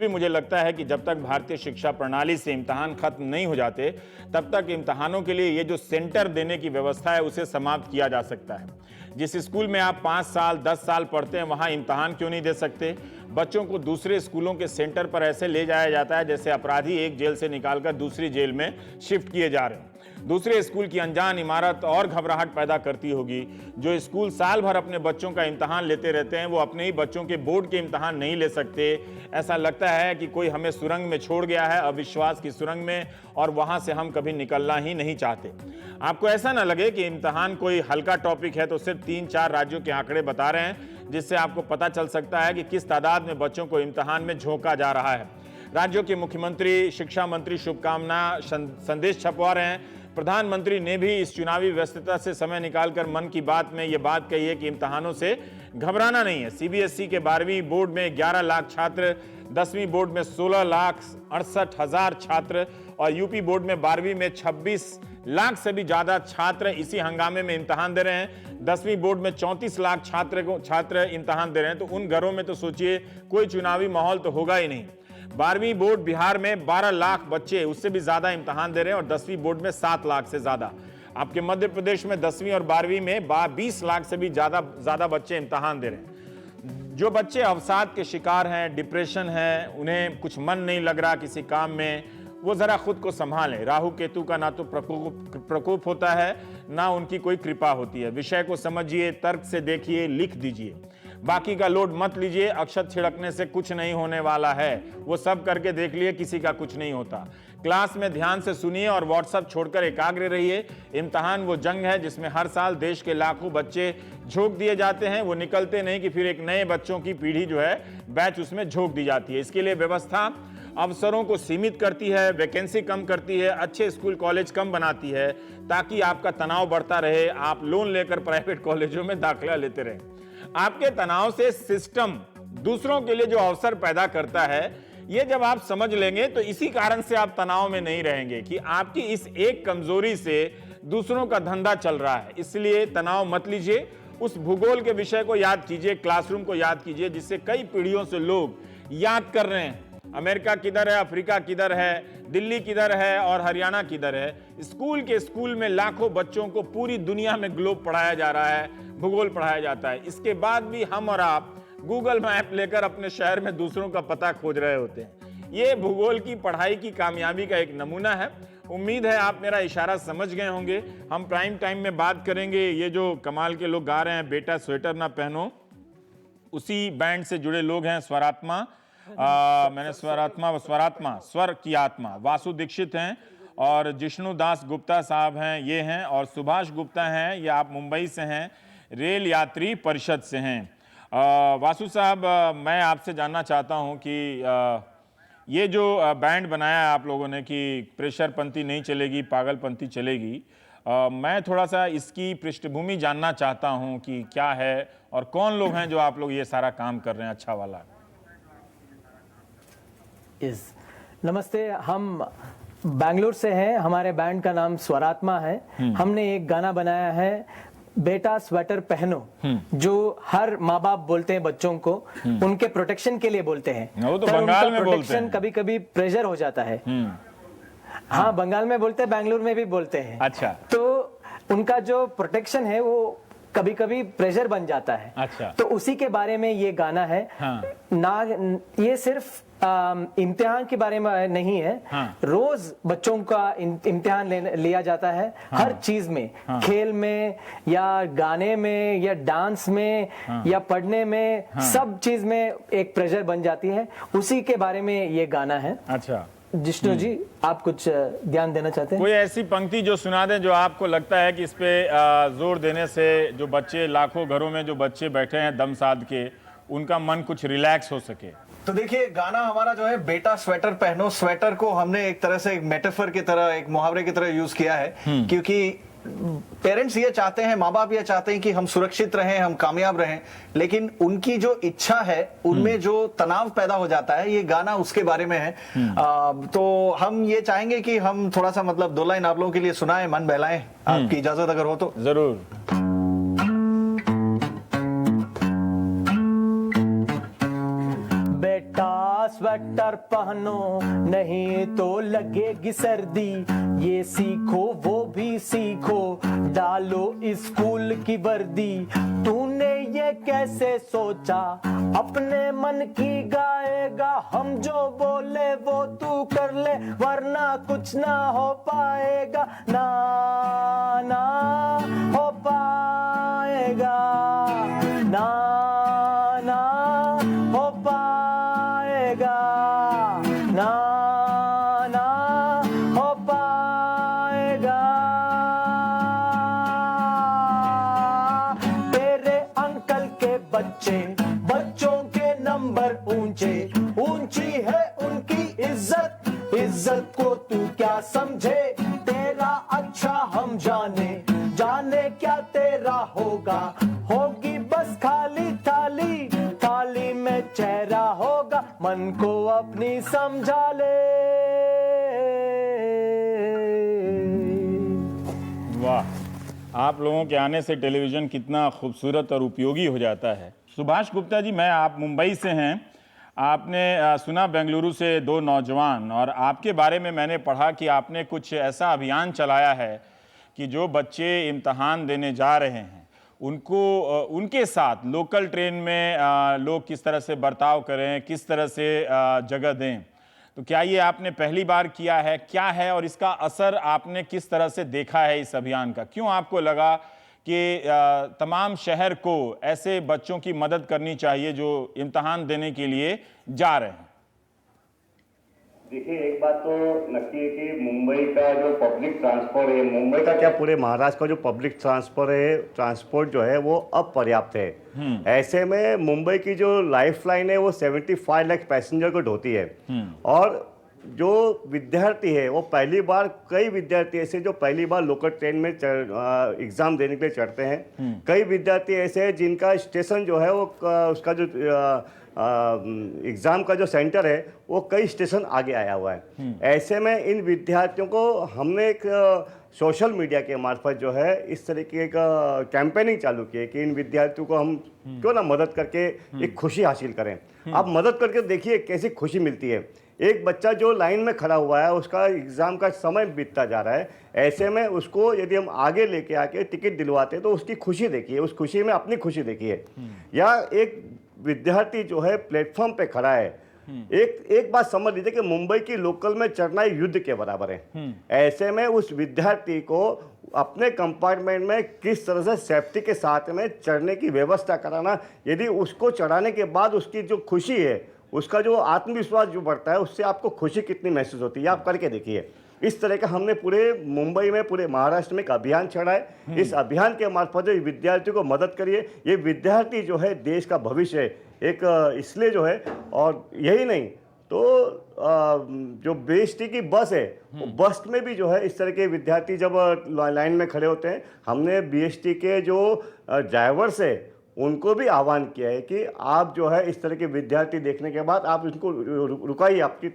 भी मुझे लगता है कि जब तक भारतीय शिक्षा प्रणाली से इम्तहान खत्म नहीं हो जाते, तब तक इम्तहानों के लिए ये जो सेंटर देने की व्यवस्था है उसे समाप्त किया जा सकता है। जिस स्कूल में आप 5 साल 10 साल पढ़ते हैं, वहाँ इम्तहान क्यों नहीं दे सकते? बच्चों को दूसरे स्कूलों के सेंटर पर ऐसे ले जाया जाता है जैसे अपराधी एक जेल से निकालकर दूसरी जेल में शिफ्ट किए जा रहे हैं। दूसरे स्कूल की अनजान इमारत और घबराहट पैदा करती होगी। जो स्कूल साल भर अपने बच्चों का इम्तहान लेते रहते हैं, वो अपने ही बच्चों के बोर्ड के इम्तहान नहीं ले सकते। ऐसा लगता है कि कोई हमें सुरंग में छोड़ गया है, अविश्वास की सुरंग में, और वहां से हम कभी निकलना ही नहीं चाहते। आपको ऐसा ना लगे कि इम्तहान कोई हल्का टॉपिक है तो सिर्फ 3-4 राज्यों के आंकड़े बता रहे हैं, जिससे आपको पता चल सकता है कि किस तादाद में बच्चों को इम्तहान में झोंका जा रहा है। राज्यों के मुख्यमंत्री, शिक्षा मंत्री शुभकामना संदेश छपवा रहे हैं। प्रधानमंत्री ने भी इस चुनावी व्यस्तता से समय निकालकर मन की बात में यह बात कही है कि इम्तहानों से घबराना नहीं है। सीबीएसई के 12वीं बोर्ड में 11 लाख छात्र, 10वीं बोर्ड में 16,68,000 छात्र और यूपी बोर्ड में 12वीं में 26 लाख से भी ज्यादा छात्र इसी हंगामे में इम्तहान दे रहे हैं। 10वीं बोर्ड में 34 लाख छात्र इम्तहान दे रहे हैं। तो उन घरों में तो सोचिए कोई चुनावी माहौल तो होगा ही नहीं। 12वीं बोर्ड बिहार में 12 लाख बच्चे उससे भी ज्यादा इम्तहान दे रहे हैं और 10वीं बोर्ड में 7 लाख से ज्यादा। आपके मध्य प्रदेश में 10वीं और 12वीं में 20 लाख से भी ज्यादा बच्चे इम्तहान दे रहे हैं। जो बच्चे अवसाद के शिकार हैं, डिप्रेशन है, उन्हें कुछ मन नहीं लग रहा किसी काम में, वो जरा खुद को संभालें। राहु केतु का ना तो प्रकोप होता है, ना उनकी कोई कृपा होती है। विषय को समझिए, तर्क से देखिए, लिख दीजिए। बाकी का लोड मत लीजिए। अक्षत छिड़कने से कुछ नहीं होने वाला है, वो सब करके देख लिए, किसी का कुछ नहीं होता। क्लास में ध्यान से सुनिए और व्हाट्सएप छोड़कर एकाग्र रहिए। इम्तहान वो जंग है जिसमें हर साल देश के लाखों बच्चे झोंक दिए जाते हैं। वो निकलते नहीं कि फिर एक नए बच्चों की पीढ़ी जो है बैच उसमें झोंक दी जाती है। इसके लिए व्यवस्था अवसरों को सीमित करती है, वैकेंसी कम करती है, अच्छे स्कूल कॉलेज कम बनाती है, ताकि आपका तनाव बढ़ता रहे, आप लोन लेकर प्राइवेट कॉलेजों में दाखिला लेते रहें। आपके तनाव से सिस्टम दूसरों के लिए जो अवसर पैदा करता है, ये जब आप समझ लेंगे तो इसी कारण से आप तनाव में नहीं रहेंगे कि आपकी इस एक कमजोरी से दूसरों का धंधा चल रहा है। इसलिए तनाव मत लीजिए। उस भूगोल के विषय को याद कीजिए, क्लासरूम को याद कीजिए, जिससे कई पीढ़ियों से लोग याद कर रहे हैं अमेरिका किधर है, अफ्रीका किधर है, दिल्ली किधर है और हरियाणा किधर है। स्कूल में लाखों बच्चों को पूरी दुनिया में ग्लोब पढ़ाया जा रहा है, भूगोल पढ़ाया जाता है। इसके बाद भी हम और आप गूगल मैप लेकर अपने शहर में दूसरों का पता खोज रहे होते हैं। ये भूगोल की पढ़ाई की कामयाबी का एक नमूना है। उम्मीद है आप मेरा इशारा समझ गए होंगे। हम प्राइम टाइम में बात करेंगे, ये जो कमाल के लोग गा रहे हैं, बेटा स्वेटर ना पहनो, उसी बैंड से जुड़े लोग हैं। स्वरात्मा, मैंने स्वरात्मा स्वर की आत्मा, वासु दीक्षित हैं और जिष्णु दास गुप्ता साहब हैं, ये हैं, और सुभाष गुप्ता हैं, ये आप मुंबई से हैं, रेल यात्री परिषद से हैं। वासु साहब, मैं आपसे जानना चाहता हूं कि ये जो बैंड बनाया है आप लोगों ने कि प्रेशर पंथी नहीं चलेगी, पागलपंथी चलेगी, मैं थोड़ा सा इसकी पृष्ठभूमि जानना चाहता हूं कि क्या है और कौन लोग हैं जो आप लोग ये सारा काम कर रहे हैं अच्छा वाला। नमस्ते, हम बेंगलुरु से हैं। हमारे बैंड का नाम स्वरात्मा है। हमने एक गाना बनाया है, बेटा स्वेटर पहनो, जो हर माँ बाप बोलते हैं बच्चों को, उनके प्रोटेक्शन के लिए बोलते हैं। वो तो बंगाल में बोलते हैं। कभी कभी प्रेशर हो जाता है। हाँ, बंगाल में बोलते हैं, बेंगलुरु में भी बोलते हैं। अच्छा। तो उनका जो प्रोटेक्शन है वो कभी कभी प्रेशर बन जाता है। अच्छा। तो उसी के बारे में ये गाना है। हाँ। ना ये सिर्फ इम्तिहान के बारे में नहीं है। हाँ। रोज बच्चों का इम्तिहान लिया जाता है। हाँ। हर चीज में, खेल में या गाने में या डांस में या पढ़ने में, सब चीज में एक प्रेशर बन जाती है। उसी के बारे में ये गाना है। अच्छा जिष्णु जी, आप कुछ ध्यान देना चाहते हैं? कोई ऐसी पंक्ति जो सुना दें जो आपको लगता है कि इस पे जोर देने से जो बच्चे, लाखों घरों में जो बच्चे बैठे हैं दम साध के, उनका मन कुछ रिलैक्स हो सके। तो देखिए, गाना हमारा जो है बेटा स्वेटर पहनो, स्वेटर को हमने एक तरह से एक मेटाफर की तरह, एक मुहावरे की तरह यूज किया है, क्योंकि पेरेंट्स ये चाहते हैं, माँ बाप ये चाहते हैं कि हम सुरक्षित रहें, हम कामयाब रहें, लेकिन उनकी जो इच्छा है उनमें जो तनाव पैदा हो जाता है, ये गाना उसके बारे में है। तो हम ये चाहेंगे कि हम थोड़ा सा मतलब 2 लाइन आप लोगों के लिए सुनाएं, मन बहलाएं, आपकी इजाजत अगर हो तो। जरूर। बेटा स्वेटर पहनो, नहीं तो लगेगी सर्दी। ये सीखो वो भी सीखो, डालो स्कूल की वर्दी। तूने ये कैसे सोचा, अपने मन की गाएगा, हम जो बोले वो तू कर ले, वरना कुछ ना हो पाएगा, ना ना हो पाएगा, ना ना हो पाएगा, ना ना हो पाएगा। तेरे अंकल के बच्चे, बच्चों के नंबर ऊंचे, ऊंची है उनकी इज्जत, इज्जत को तू क्या समझे। तेरा अच्छा हम जाने, जाने क्या तेरा होगा, होगी बस खाली थाली, थाली में चेहरा होगा, मन को अपनी समझा ले। वाह, आप लोगों के आने से टेलीविज़न कितना खूबसूरत और उपयोगी हो जाता है। सुभाष गुप्ता जी, आप मुंबई से हैं, आपने सुना बेंगलुरु से दो नौजवान, और आपके बारे में मैंने पढ़ा कि आपने कुछ ऐसा अभियान चलाया है कि जो बच्चे इम्तहान देने जा रहे हैं उनको उनके साथ लोकल ट्रेन में लोग किस तरह से बर्ताव करें, किस तरह से जगह दें। तो क्या ये आपने पहली बार किया है, क्या है, और इसका असर आपने किस तरह से देखा है इस अभियान का? क्यों आपको लगा कि तमाम शहर को ऐसे बच्चों की मदद करनी चाहिए जो इम्तहान देने के लिए जा रहे हैं? देखिए, एक बात तो नक्की है कि मुंबई का जो पब्लिक ट्रांसपोर्ट है, मुंबई का क्या पूरे महाराष्ट्र का जो पब्लिक ट्रांसपोर्ट जो है वो अपर्याप्त है। ऐसे में मुंबई की जो लाइफलाइन है वो 75 लाख पैसेंजर को ढोती है। और जो विद्यार्थी है वो पहली बार, कई विद्यार्थी ऐसे जो पहली बार लोकल ट्रेन में एग्जाम देने के लिए चढ़ते हैं। कई विद्यार्थी ऐसे हैं जिनका स्टेशन जो है वो उसका जो एग्ज़ाम का जो सेंटर है वो कई स्टेशन आगे आया हुआ है। ऐसे में इन विद्यार्थियों को हमने एक सोशल मीडिया के मार्फत जो है इस तरीके का कैंपेनिंग चालू की है कि इन विद्यार्थियों को हम क्यों ना मदद करके एक खुशी हासिल करें। आप मदद करके देखिए कैसी खुशी मिलती है। एक बच्चा जो लाइन में खड़ा हुआ है, उसका एग्ज़ाम का समय बीतता जा रहा है, ऐसे में उसको यदि हम आगे लेके आके टिकट दिलवाते हैं तो उसकी खुशी देखिए, उस खुशी में अपनी खुशी देखिए। या एक विद्यार्थी जो है प्लेटफॉर्म पे खड़ा है, एक बात समझ लीजिए कि मुंबई की लोकल में चढ़ना युद्ध के बराबर है। ऐसे में उस विद्यार्थी को अपने कंपार्टमेंट में किस तरह से सेफ्टी के साथ में चढ़ने की व्यवस्था कराना, यदि उसको चढ़ाने के बाद उसकी जो खुशी है, उसका जो आत्मविश्वास जो बढ़ता है, उससे आपको खुशी कितनी महसूस होती है, आप करके देखिए। इस तरह का हमने पूरे मुंबई में, पूरे महाराष्ट्र में एक अभियान चढ़ा है। इस अभियान के मार्फत जो विद्यार्थियों को मदद करिए। ये विद्यार्थी जो है देश का भविष्य है, एक इसलिए जो है, और यही नहीं तो जो BST की बस है, वो बस में भी जो है इस तरह के विद्यार्थी जब लाइन में खड़े होते हैं, हमने BST के जो ड्राइवर्स है उनको भी आह्वान किया है कि आप जो है इस तरह के विद्यार्थी देखने के बाद आप इनको रुकाइए, आपकी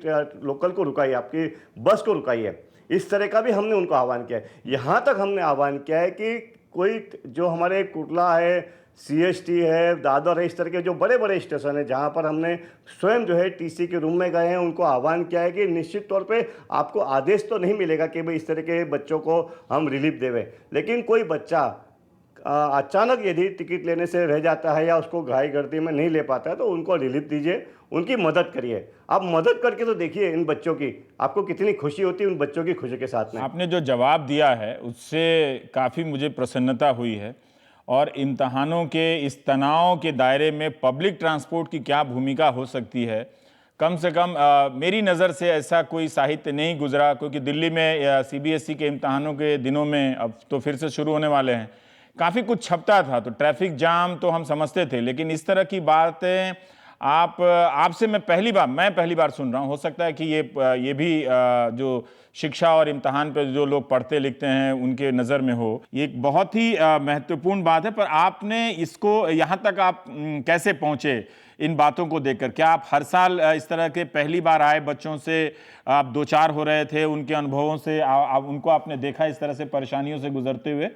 लोकल को रुकाइए, आपकी बस को रुकाइए। इस तरह का भी हमने उनको आह्वान किया है। यहाँ तक हमने आह्वान किया है कि कोई जो हमारे कुर्ला है, CST है, दादर है, इस तरह के जो बड़े बड़े स्टेशन है जहाँ पर हमने स्वयं जो है TC के रूम में गए हैं, उनको आह्वान किया है कि निश्चित तौर पे आपको आदेश तो नहीं मिलेगा कि भाई इस तरह के बच्चों को हम रिलीफ देवें, लेकिन कोई बच्चा अचानक यदि टिकट लेने से रह जाता है या उसको घाई गर्दी में नहीं ले पाता है तो उनको रिलीफ दीजिए, उनकी मदद करिए। आप मदद करके तो देखिए इन बच्चों की, आपको कितनी खुशी होती है उन बच्चों की खुशी के साथ में। आपने जो जवाब दिया है उससे काफ़ी मुझे प्रसन्नता हुई है। और इम्तहानों के इस तनाव के दायरे में पब्लिक ट्रांसपोर्ट की क्या भूमिका हो सकती है, कम से कम मेरी नज़र से ऐसा कोई साहित्य नहीं गुजरा, क्योंकि दिल्ली में CBSE के इम्तहानों के दिनों में अब तो फिर से शुरू होने वाले हैं, काफ़ी कुछ छपता था, तो ट्रैफिक जाम तो हम समझते थे, लेकिन इस तरह की बातें आपसे मैं पहली बार सुन रहा हूँ। हो सकता है कि ये भी जो शिक्षा और इम्तहान पर जो लोग पढ़ते लिखते हैं उनके नज़र में हो। ये एक बहुत ही महत्वपूर्ण बात है। पर आपने इसको यहाँ तक आप कैसे पहुँचे इन बातों को देखकर? क्या आप हर साल इस तरह के पहली बार आए बच्चों से आप दो चार हो रहे थे, उनके अनुभवों से उनको आपने देखा इस तरह से परेशानियों से गुजरते हुए?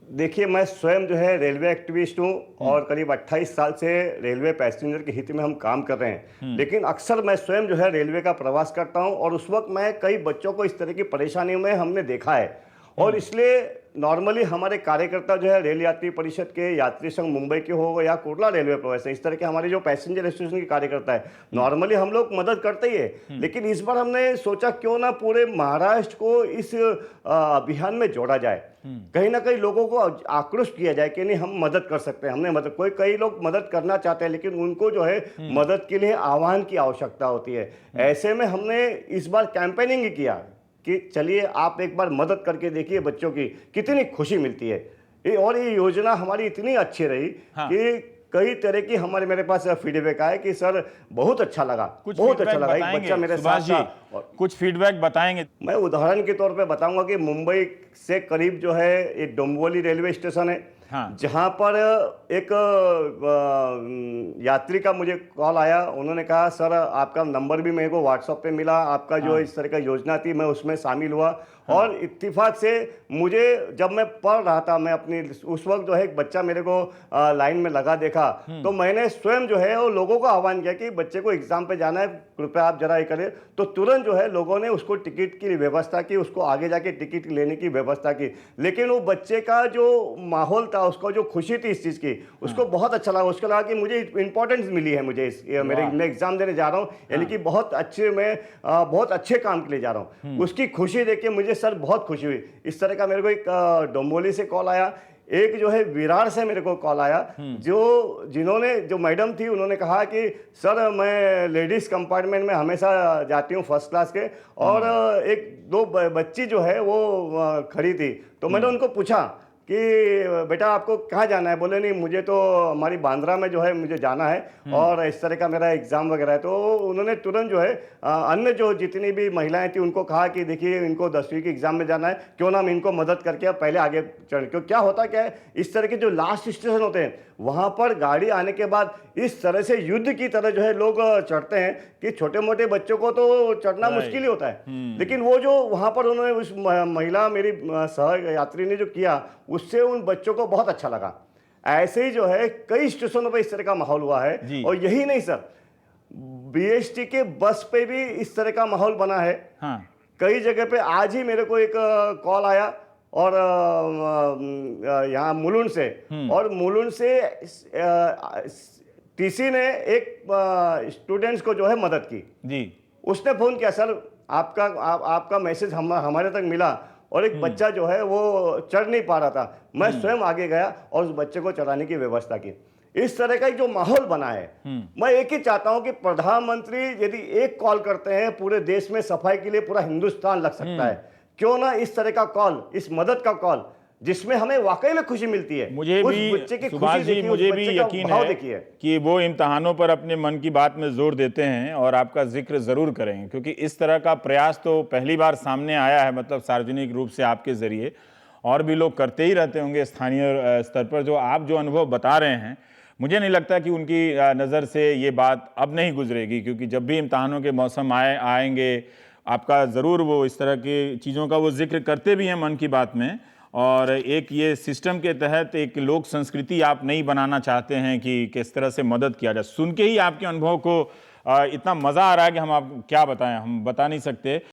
देखिए, मैं स्वयं जो है रेलवे एक्टिविस्ट हूँ और करीब 28 साल से रेलवे पैसेंजर के हित में हम काम कर रहे हैं। लेकिन अक्सर मैं स्वयं जो है रेलवे का प्रवास करता हूँ और उस वक्त मैं कई बच्चों को इस तरह की परेशानियों में हमने देखा है। और इसलिए नॉर्मली हमारे कार्यकर्ता जो है रेल यात्री परिषद के, यात्री संघ मुंबई के हो या कोटला रेलवे प्रवास, इस तरह के हमारे जो पैसेंजर एसोसिएशन के कार्यकर्ता है, नॉर्मली हम लोग मदद करते ही है। लेकिन इस बार हमने सोचा क्यों ना पूरे महाराष्ट्र को इस अभियान में जोड़ा जाए। कहीं ना कहीं लोगों को आक्रोश किया जाए कि नहीं, हम मदद कर सकते हैं, हमने मदद, कई लोग मदद करना चाहते हैं लेकिन उनको जो है मदद के लिए आह्वान की आवश्यकता होती है। ऐसे में हमने इस बार कैंपेनिंग किया कि चलिए आप एक बार मदद करके देखिए, बच्चों की कितनी खुशी मिलती है। और ये योजना हमारी इतनी अच्छी रही कि कई तरह की मेरे पास फीडबैक आए कि सर बहुत अच्छा लगा, बहुत अच्छा लगा, एक बच्चा मेरे साथ था। कुछ फीडबैक बताएंगे? मैं उदाहरण के तौर पे बताऊंगा कि मुंबई से करीब जो है एक डोंबिवली रेलवे स्टेशन है, जहां पर एक यात्री का मुझे कॉल आया। उन्होंने कहा सर आपका नंबर भी मेरे को व्हाट्सएप पे मिला, आपका जो इस तरह का योजना थी मैं उसमें शामिल हुआ। और इत्तेफाक से मुझे जब मैं पढ़ रहा था, मैं अपनी उस वक्त जो है एक बच्चा मेरे को लाइन में लगा देखा, तो मैंने स्वयं जो है वो लोगों को आह्वान किया कि बच्चे को एग्जाम पे जाना है, कृपया आप जरा ये करें। तो तुरंत जो है लोगों ने उसको टिकट की व्यवस्था की, उसको आगे जाके टिकट लेने की व्यवस्था की। लेकिन वो बच्चे का जो माहौल था, उसको जो खुशी थी इस चीज़ की, उसको बहुत अच्छा लगा। उसको लगा कि मुझे इंपॉर्टेंस मिली है, मुझे मैं एग्जाम देने जा रहा हूँ, यानी कि बहुत अच्छे काम के लिए जा रहा हूँ। उसकी खुशी देख के मुझे सर बहुत खुशी हुई। इस तरह का मेरे को एक डोंबिवली से कॉल आया, एक जो है विरार से मेरे को कॉल आया, जो मैडम थी, उन्होंने कहा कि सर मैं लेडीज कंपार्टमेंट में हमेशा जाती हूँ फर्स्ट क्लास के, और एक दो बच्ची जो है वो खड़ी थी। तो मैंने उनको पूछा कि बेटा आपको कहाँ जाना है? बोले नहीं मुझे तो हमारी बांद्रा में जो है मुझे जाना है और इस तरह का मेरा एग्जाम वगैरह है। तो उन्होंने तुरंत जो है अन्य जो जितनी भी महिलाएं थी उनको कहा कि देखिए इनको 10वीं के एग्जाम में जाना है, क्यों ना हम इनको मदद करके पहले आगे चढ़। क्यों क्या होता क्या है, इस तरह के जो लास्ट स्टेशन होते हैं वहाँ पर गाड़ी आने के बाद इस तरह से युद्ध की तरह जो है लोग चढ़ते हैं कि छोटे मोटे बच्चों को तो चढ़ना मुश्किल ही होता है। लेकिन वो जो वहाँ पर उन्होंने उस महिला मेरी सह यात्री ने जो किया, उससे उन बच्चों को बहुत अच्छा लगा। ऐसे ही जो है कई स्टेशनों पर इस तरह का माहौल हुआ है। और यही नहीं सर, बीएसटी के बस पे भी इस तरह का माहौल बना है। कई जगह पे आज ही मेरे को एक कॉल आया और यहाँ मुलुंड से, और मुलुंड से टीसी ने एक स्टूडेंट्स को जो है मदद की जी। उसने फोन किया, सर आपका मैसेज हमारे तक मिला और एक बच्चा जो है वो चढ़ नहीं पा रहा था, मैं स्वयं आगे गया और उस बच्चे को चढ़ाने की व्यवस्था की। इस तरह का जो माहौल बना है, मैं एक ही चाहता हूं कि प्रधानमंत्री यदि एक कॉल करते हैं पूरे देश में सफाई के लिए पूरा हिंदुस्तान लग सकता है, क्यों ना इस तरह का कॉल, इस मदद का कॉल जिसमें हमें वाकई में खुशी मिलती है। मुझे भी सुभाष जी, मुझे भी यकीन है कि वो इम्तहानों पर अपने मन की बात में जोर देते हैं और आपका जिक्र जरूर करेंगे, क्योंकि इस तरह का प्रयास तो पहली बार सामने आया है, मतलब सार्वजनिक रूप से आपके जरिए। और भी लोग करते ही रहते होंगे स्थानीय स्तर पर। जो आप जो अनुभव बता रहे हैं, मुझे नहीं लगता कि उनकी नज़र से ये बात अब नहीं गुजरेगी, क्योंकि जब भी इम्तहानों के मौसम आएंगे आपका ज़रूर वो इस तरह की चीज़ों का वो जिक्र करते भी हैं मन की बात में। और एक ये सिस्टम के तहत एक लोक संस्कृति आप नहीं बनाना चाहते हैं कि किस तरह से मदद किया जाए। सुन के ही आपके अनुभव को इतना मज़ा आ रहा है कि हम आप क्या बताएं, हम बता नहीं सकते।